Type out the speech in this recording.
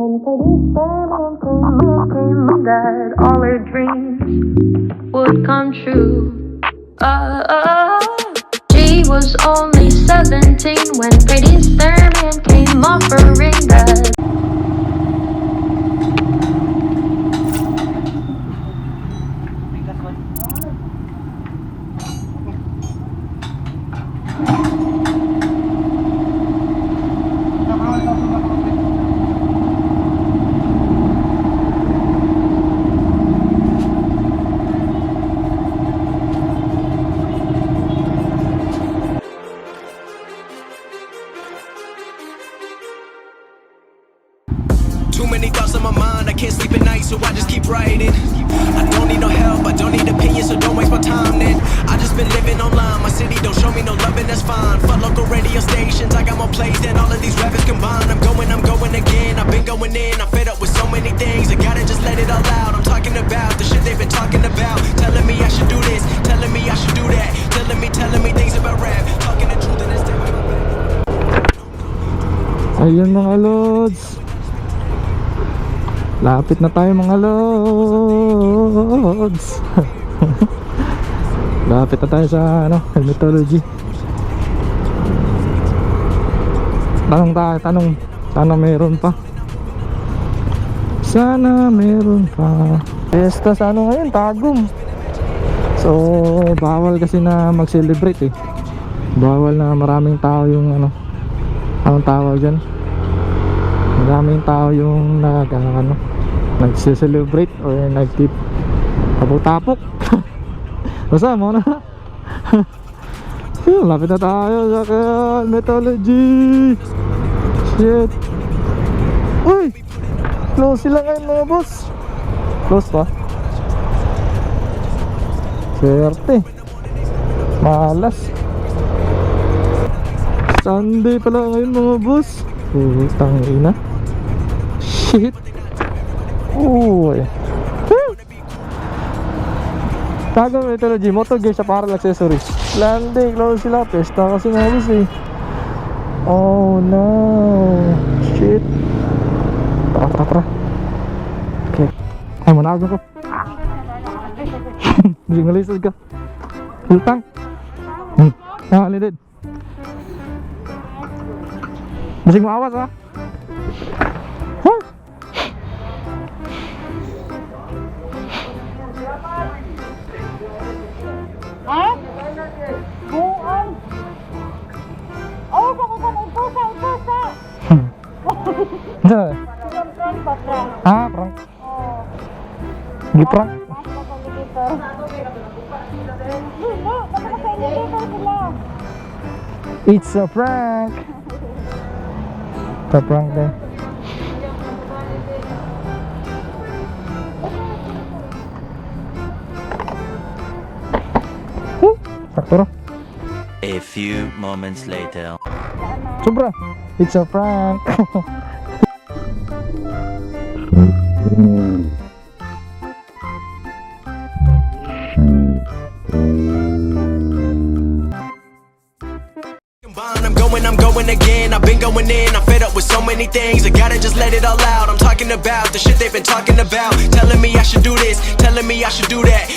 when Katie's family came that all her dreams would come true. She was only 17 when Katie's family came offering that. Too many thoughts on my mind, I can't sleep at night, so I just keep writing. I don't need no help, I don't need opinions, so don't waste my time then. I just been living online, my city don't show me no love and that's fine. Fuck local radio stations, I got more plays than all of these rappers combined. I'm going again, I've been going in, I'm fed up with so many things. I gotta just let it all out, I'm talking about the shit they've been talking about. Telling me I should do this, telling me I should do that. Telling me things about rap, talking the truth and it's Ayun mga lods, lapit na tayo mga lods. Lapit na tayo sa hermetology. Tanong meron pa. Sana meron pa. Pesta sa ngayon, Tagum. So bawal kasi na mag-celebrate eh. Bawal na maraming tao yung anong tawag dyan, maraming tao yung nagse-celebrate or nag-tip tapok-tapok. Basta mo na. Lapit na tayo sa methodology. Shit. Uy, close sila ngayon mga boss. Close pa. Swerte. Malas. Sunday pala ngayon mga boss. Putang ina. Shit. Uy. Tago methodology, motor gear sa para accessories. Sunday, close sila. Pesta kasi nga boss eh. Oh no. Shit. Tara. Okay. Ay, managin ko. Hindi malisod ka. Hultang. Halidid. Masing maawas ha. Huh? Ha? Buon. Oh, kakusan utusa. Prank. Ah, prank. Oh. Giprank. It's a prank. It's a prank din. Sakto. A few moments later. Sobra. It's a prank. I'm going again, I've been going in, I'm fed up with so many things. I gotta just let it all out, I'm talking about the shit they've been talking about. Telling me I should do this, telling me I should do that.